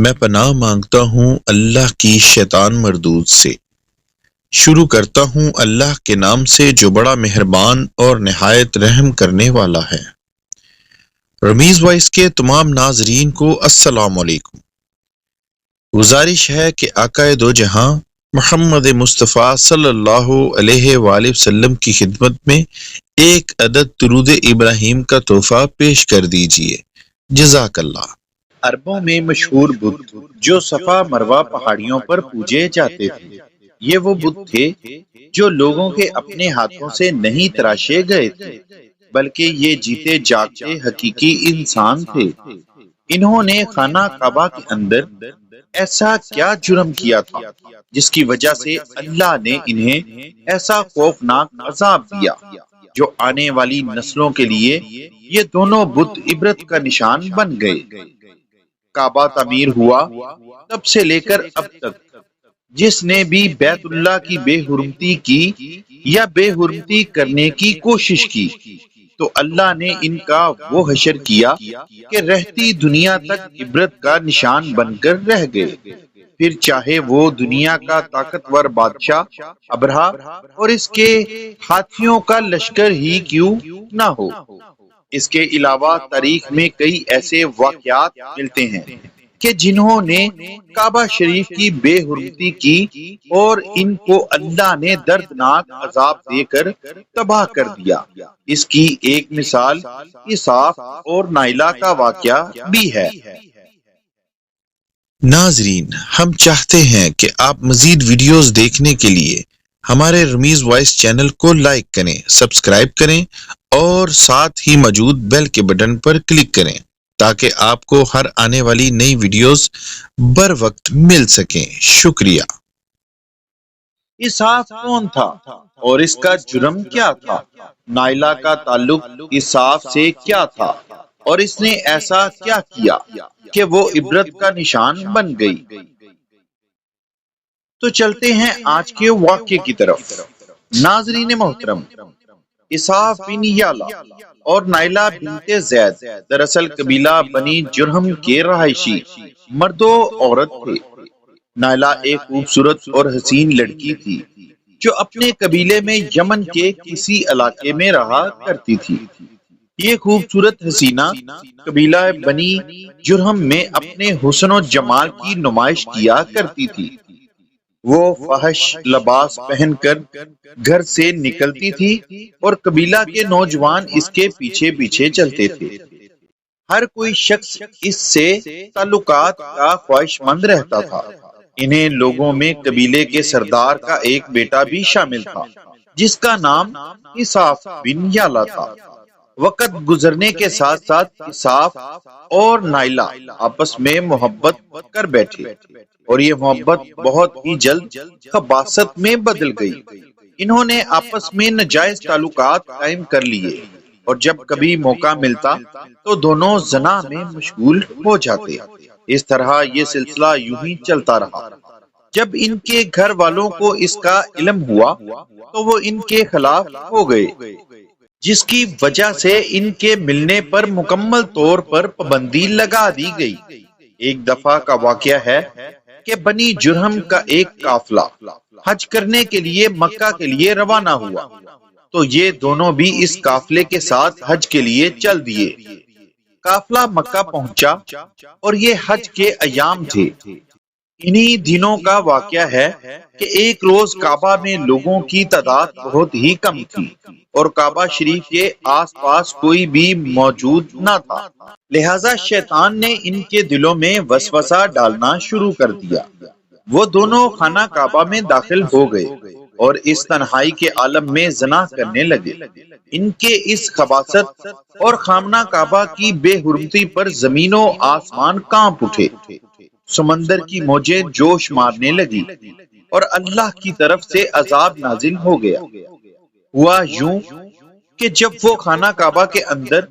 میں پناہ مانگتا ہوں اللہ کی شیطان مردود سے۔ شروع کرتا ہوں اللہ کے نام سے جو بڑا مہربان اور نہایت رحم کرنے والا ہے۔ رمیز وائس کے تمام ناظرین کو السلام علیکم۔ گزارش ہے کہ آقائے دو جہاں محمد مصطفیٰ صلی اللہ علیہ وآلہ وسلم کی خدمت میں ایک عدد درود ابراہیم کا تحفہ پیش کر دیجئے۔ جزاک اللہ۔ عربوں میں مشہور بت جو صفا مروہ پہاڑیوں پر پوجے جاتے تھے، یہ وہ بت تھے جو لوگوں کے اپنے ہاتھوں سے نہیں تراشے گئے تھے، بلکہ یہ جیتے جاگتے حقیقی انسان تھے۔ انہوں نے خانہ کعبہ کے اندر ایسا کیا جرم کیا تھا جس کی وجہ سے اللہ نے انہیں ایسا خوفناک عذاب دیا، جو آنے والی نسلوں کے لیے یہ دونوں بت عبرت کا نشان بن گئے۔ کعبہ تعمیر ہوا تب سے لے کر اب تک جس نے بھی بیت اللہ کی بے حرمتی کی یا بے حرمتی کرنے کی کوشش کی، تو اللہ نے ان کا وہ حشر کیا کہ رہتی دنیا تک عبرت کا نشان بن کر رہ گئے، پھر چاہے وہ دنیا کا طاقتور بادشاہ ابرہہ اور اس کے ہاتھیوں کا لشکر ہی کیوں نہ ہو۔ اس کے علاوہ تاریخ میں کئی ایسے واقعات ملتے ہیں کہ جنہوں نے کعبہ شریف کی بے حرمتی کی اور ان کو اللہ نے دردناک عذاب دے کر تباہ کر دیا۔ اس کی ایک مثال اساف اور نائلہ کا واقعہ بھی ہے۔ ناظرین، ہم چاہتے ہیں کہ آپ مزید ویڈیوز دیکھنے کے لیے ہمارے رمیز وائس چینل کو لائک کریں، سبسکرائب کریں اور ساتھ ہی موجود بیل کے بٹن پر کلک کریں تاکہ آپ کو ہر آنے والی نئی ویڈیوز بر وقت مل سکیں۔ شکریہ۔ اسحاق کون تھا اور اس کا جرم کیا تھا؟ نائلہ کا تعلق اسحاق سے کیا تھا اور اس نے ایسا کیا کیا کہ وہ عبرت کا نشان بن گئی؟ تو چلتے ہیں آج کے واقعے کی طرف۔ ناظرین محترم، اسحاق بن یعلا اور نائلہ بنت زید دراصل قبیلہ بنی جرہم کے رہائشی مرد و عورت تھے۔ نائلہ ایک خوبصورت اور حسین لڑکی تھی جو اپنے قبیلے میں یمن کے کسی علاقے میں رہا کرتی تھی۔ یہ خوبصورت حسینہ قبیلہ بنی جرہم میں اپنے حسن و جمال کی نمائش کیا کرتی تھی۔ وہ فحش لباس پہن کر گھر سے نکلتی تھی اور قبیلہ کے نوجوان اس کے پیچھے پیچھے چلتے تھے۔ ہر کوئی شخص اس سے تعلقات کا خواہش مند رہتا تھا۔ انہیں لوگوں میں قبیلے کے سردار کا ایک بیٹا بھی شامل تھا جس کا نام اسحاق بن یعلا تھا۔ وقت گزرنے کے ساتھ ساتھ اسحاق اور نائلہ آپس میں محبت کر بیٹھے اور یہ محبت بہت ہی جلد خباثت میں بدل گئی۔ انہوں نے آپس میں ناجائز تعلقات قائم کر لیے اور جب کبھی موقع ملتا تو دونوں زنا میں مشغول ہو جاتے۔ اس طرح یہ سلسلہ یوں ہی چلتا رہا۔ جب ان کے گھر والوں کو اس کا علم ہوا تو وہ ان کے خلاف ہو گئے، جس کی وجہ سے ان کے ملنے پر مکمل طور پر پابندی لگا دی گئی۔ ایک دفعہ کا واقعہ ہے کہ بنی جرہم کا ایک قافلہ حج کرنے کے لیے مکہ کے لیے روانہ ہوا، تو یہ دونوں بھی اس قافلے کے ساتھ حج کے لیے چل دیے۔ قافلہ مکہ پہنچا اور یہ حج کے ایام تھے۔ انہی دنوں کا واقعہ ہے کہ ایک روز کعبہ میں لوگوں کی تعداد بہت ہی کم تھی اور کعبہ شریف کے آس پاس کوئی بھی موجود نہ تھا، لہٰذا شیطان نے ان کے دلوں میں وسوسہ ڈالنا شروع کر دیا۔ وہ دونوں خانہ کعبہ میں داخل ہو گئے اور اس تنہائی کے عالم میں زنا کرنے لگے۔ ان کے اس خباثت اور خانہ کعبہ کی بے حرمتی پر زمین و آسمان کانپ اٹھے، سمندر کی موجیں جوش مارنے لگی اور اللہ کی طرف سے عذاب نازل ہو گیا۔ ہوا یوں کہ جب وہ خانہ کعبہ کے اندر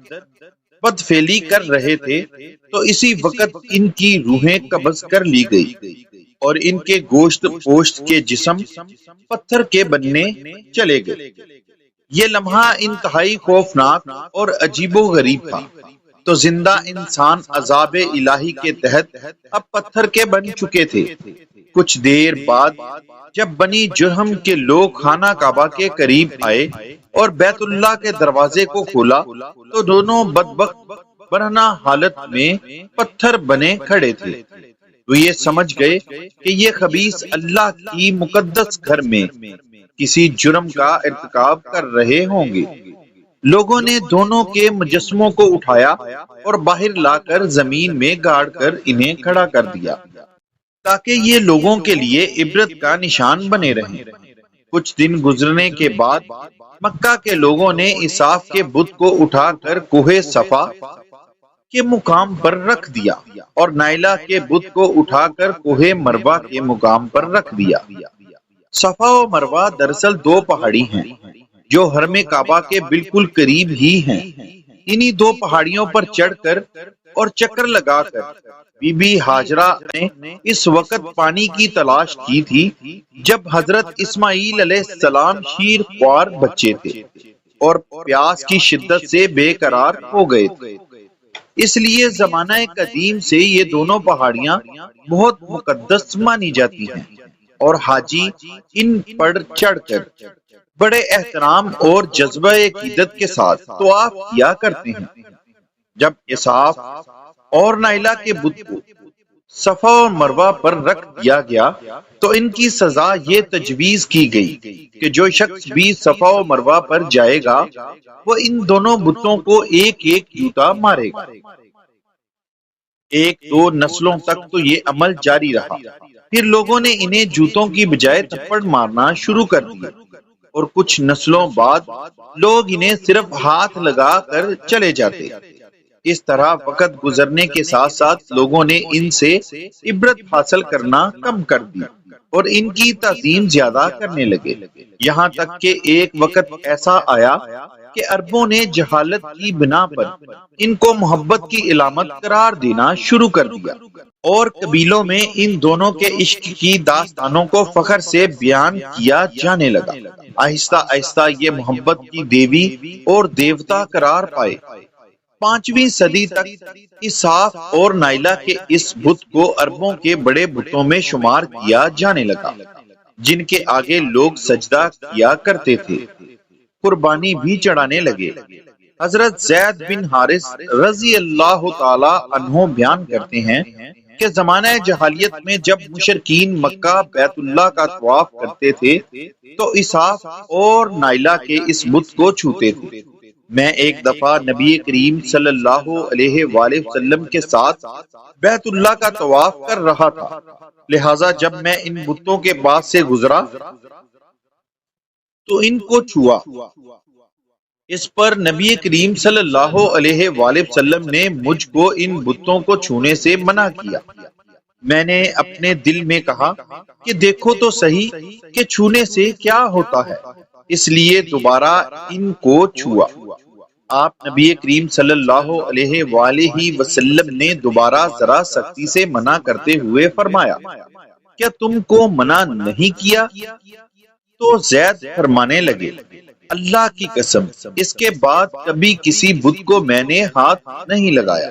بدفعلی کر رہے تھے تو اسی وقت ان کی روحیں قبض کر لی گئی اور ان کے گوشت پوشت کے جسم پتھر کے بننے چلے گئے۔ یہ لمحہ انتہائی خوفناک اور عجیب و غریب تھا۔ تو زندہ انسان عذاب الہی کے تحت اب پتھر کے بن چکے تھے۔ کچھ دیر بعد جب بنی جرہم کے لوگ خانہ کعبہ کے قریب آئے اور بیت اللہ کے دروازے کو کھولا تو دونوں بدبخت برہنہ حالت میں پتھر بنے کھڑے تھے۔ وہ یہ سمجھ گئے کہ یہ خبیث اللہ کی مقدس گھر میں کسی جرم کا ارتکاب کر رہے ہوں گے۔ لوگوں نے دونوں کے مجسموں کو اٹھایا اور باہر لا کر زمین میں گاڑ کر انہیں کھڑا کر دیا تاکہ یہ لوگوں کے لیے عبرت کا نشان بنے رہیں۔ کچھ دن گزرنے کے بعد مکہ کے لوگوں نے اساف کے بت کو اٹھا کر کوہ صفا کے مقام پر رکھ دیا اور نائلہ کے بت کو اٹھا کر کوہ مروہ کے مقام پر رکھ دیا۔ صفا و مروہ دراصل دو پہاڑی ہیں جو حرم کعبہ کے بالکل قریب ہی ہیں۔ انہی دو پہاڑیوں پر چڑھ کر اور چکر لگا کر بی بی ہاجرہ نے اس وقت پانی کی تلاش کی تھی جب حضرت اسماعیل علیہ السلام شیر خوار بچے تھے اور پیاس کی شدت سے بے قرار ہو گئے تھے۔ اس لیے زمانہ قدیم سے یہ دونوں پہاڑیاں بہت مقدس مانی جاتی ہیں اور حاجی ان پر چڑھ کر بڑے احترام اور جذبہ عقیدت کے ساتھ طواف کیا کرتے ہیں۔ جب اساف اور نائلہ کے بت کو صفا اور مروہ پر رکھ دیا گیا تو ان کی سزا یہ تجویز کی گئی کہ جو شخص بھی صفا و مروہ پر جائے گا وہ ان دونوں بتوں کو ایک ایک جوتا مارے گا۔ ایک دو نسلوں تک تو یہ عمل جاری رہا، پھر لوگوں نے انہیں جوتوں کی بجائے تھپڑ مارنا شروع کر دیا اور کچھ نسلوں بعد لوگ انہیں صرف ہاتھ لگا کر چلے جاتے۔ اس طرح وقت گزرنے کے ساتھ ساتھ لوگوں نے ان سے عبرت حاصل کرنا کم کر دی اور ان کی تعظیم زیادہ کرنے لگے، یہاں تک کہ ایک وقت ایسا آیا کہ عربوں نے جہالت کی بنا پر ان کو محبت کی علامت قرار دینا شروع کر دیا اور قبیلوں میں ان دونوں کے عشق کی داستانوں کو فخر سے بیان کیا جانے لگا۔ آہستہ آہستہ یہ محبت کی دیوی اور دیوتا قرار پائے۔ 5ویں صدی تک اساف اور نائلہ کے اس بت کو عربوں کے بڑے بتوں میں شمار کیا جانے لگا جن کے آگے لوگ سجدہ کیا کرتے تھے، قربانی بھی چڑھانے لگے۔ حضرت زید بن حارث رضی اللہ تعالی عنہ بیان کرتے ہیں کہ زمانہ جہالیت میں جب مشرکین مکہ بیت اللہ کا طواف کرتے تھے تو اساف اور نائلہ کے اس بت کو چھوتے تھے۔ میں ایک دفعہ نبی کریم صلی اللہ علیہ وآلہ وسلم کے ساتھ بیت اللہ کا طواف کر رہا تھا، لہٰذا جب میں ان بتوں کے پاس سے گزرا تو ان کو چھوا۔ اس پر نبی کریم صلی اللہ علیہ وآلہ وسلم نے مجھ کو ان بتوں کو چھونے سے منع کیا۔ میں نے اپنے دل میں کہا کہ دیکھو تو صحیح کہ چھونے سے کیا ہوتا ہے، اس لیے دوبارہ ان کو چھوا۔ آپ نبی کریم صلی اللہ علیہ وآلہ وسلم نے دوبارہ ذرا سختی سے منع کرتے ہوئے فرمایا، کیا تم کو منع نہیں کیا؟ تو زید فرمانے لگے، اللہ کی قسم اس کے بعد کبھی کسی بت کو میں نے ہاتھ نہیں لگایا،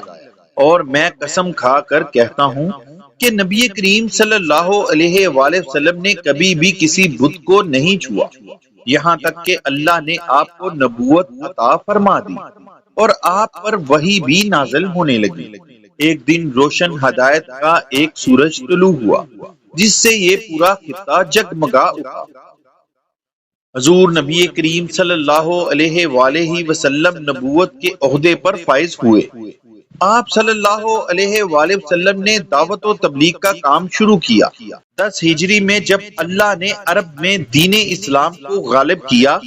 اور میں قسم کھا کر کہتا ہوں کہ نبی کریم صلی اللہ علیہ وآلہ وسلم نے کبھی بھی کسی بت کو نہیں چھوا، یہاں تک کہ اللہ نے آپ کو نبوت عطا فرما دی اور آپ پر وحی بھی نازل ہونے لگی۔ ایک دن روشن ہدایت کا ایک سورج طلوع ہوا جس سے یہ پورا خطہ جگمگا اٹھا۔ حضور نبی کریم صلی اللہ علیہ وآلہ وسلم نبوت کے عہدے پر فائز ہوئے۔ آپ صلی اللہ علیہ وآلہ وسلم نے دعوت و تبلیغ کا کام شروع کیا۔ 10 ہجری میں جب اللہ نے عرب میں دین اسلام کو غالب کیا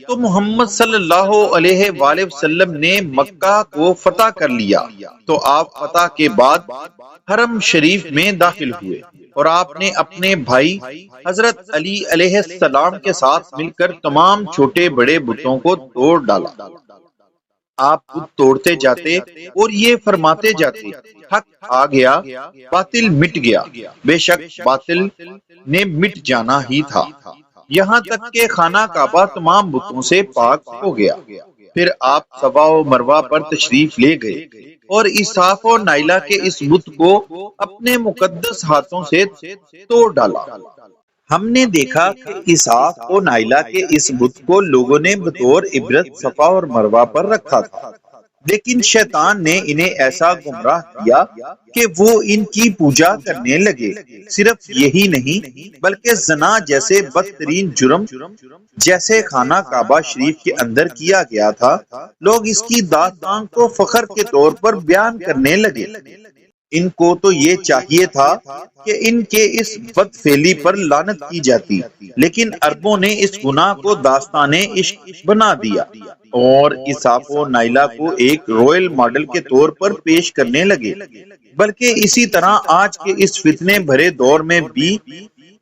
تو محمد صلی اللہ علیہ وآلہ وسلم نے مکہ کو فتح کر لیا، تو آپ فتح کے بعد حرم شریف میں داخل ہوئے اور آپ نے اپنے بھائی حضرت علی علیہ السلام کے ساتھ مل کر تمام چھوٹے بڑے بتوں کو توڑ ڈالا۔ آپ بت توڑتے جاتے اور یہ فرماتے جاتے، حق آ گیا، باطل مٹ گیا، بے شک باطل نے مٹ جانا ہی تھا، یہاں تک کہ خانہ کعبہ تمام بتوں سے پاک ہو گیا۔ پھر آپ صفا و مروہ پر تشریف لے گئے اور اسحاق و نائلہ کے اس بت کو اپنے مقدس ہاتھوں سے توڑ ڈالا۔ ہم نے دیکھا کہ اسحاق و نائلہ کے اس بت کو لوگوں نے بطور عبرت صفا اور مروہ پر رکھا تھا، لیکن شیطان نے انہیں ایسا گمراہ کیا کہ وہ ان کی پوجا کرنے لگے۔ صرف یہی نہیں بلکہ زنا جیسے بدترین جرم جیسے خانہ کعبہ شریف کے اندر کیا گیا تھا، لوگ اس کی داستان کو فخر کے طور پر بیان کرنے لگے۔ ان کو تو یہ چاہیے تھا کہ ان کے اس بد فعلی پر لعنت کی جاتی، لیکن عربوں نے اس گناہ کو داستان عشق بنا دیا اور اسحاق و نائلہ کو ایک رویل ماڈل کے طور پر پیش کرنے لگے۔ بلکہ اسی طرح آج کے اس فتنے بھرے دور میں بھی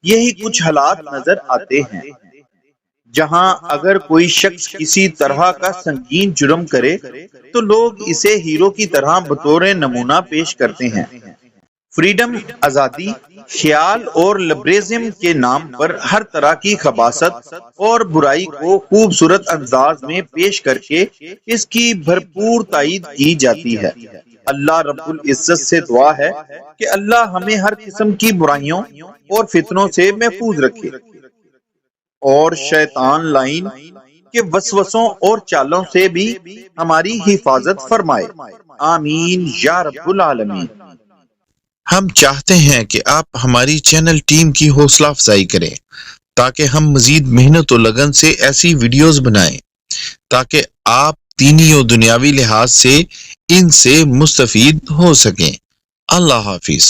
یہی کچھ حالات نظر آتے ہیں، جہاں اگر کوئی شخص کسی طرح کا سنگین جرم کرے تو لوگ اسے ہیرو کی طرح بطور نمونہ پیش کرتے ہیں۔ فریڈم، آزادی، خیال اور لبرلزم کے نام پر ہر طرح کی خباثت اور برائی کو خوبصورت انداز میں پیش کر کے اس کی بھرپور تائید کی جاتی ہے۔ اللہ رب العزت سے دعا ہے کہ اللہ ہمیں ہر قسم کی برائیوں اور فتنوں سے محفوظ رکھے اور شیطان لعین کے وسوسوں اور چالوں سے بھی ہماری حفاظت فرمائے، آمین یا رب العالمین۔ ہم چاہتے ہیں کہ آپ ہماری چینل ٹیم کی حوصلہ افزائی کریں تاکہ ہم مزید محنت و لگن سے ایسی ویڈیوز بنائیں تاکہ آپ دینی و دنیاوی لحاظ سے ان سے مستفید ہو سکیں۔ اللہ حافظ۔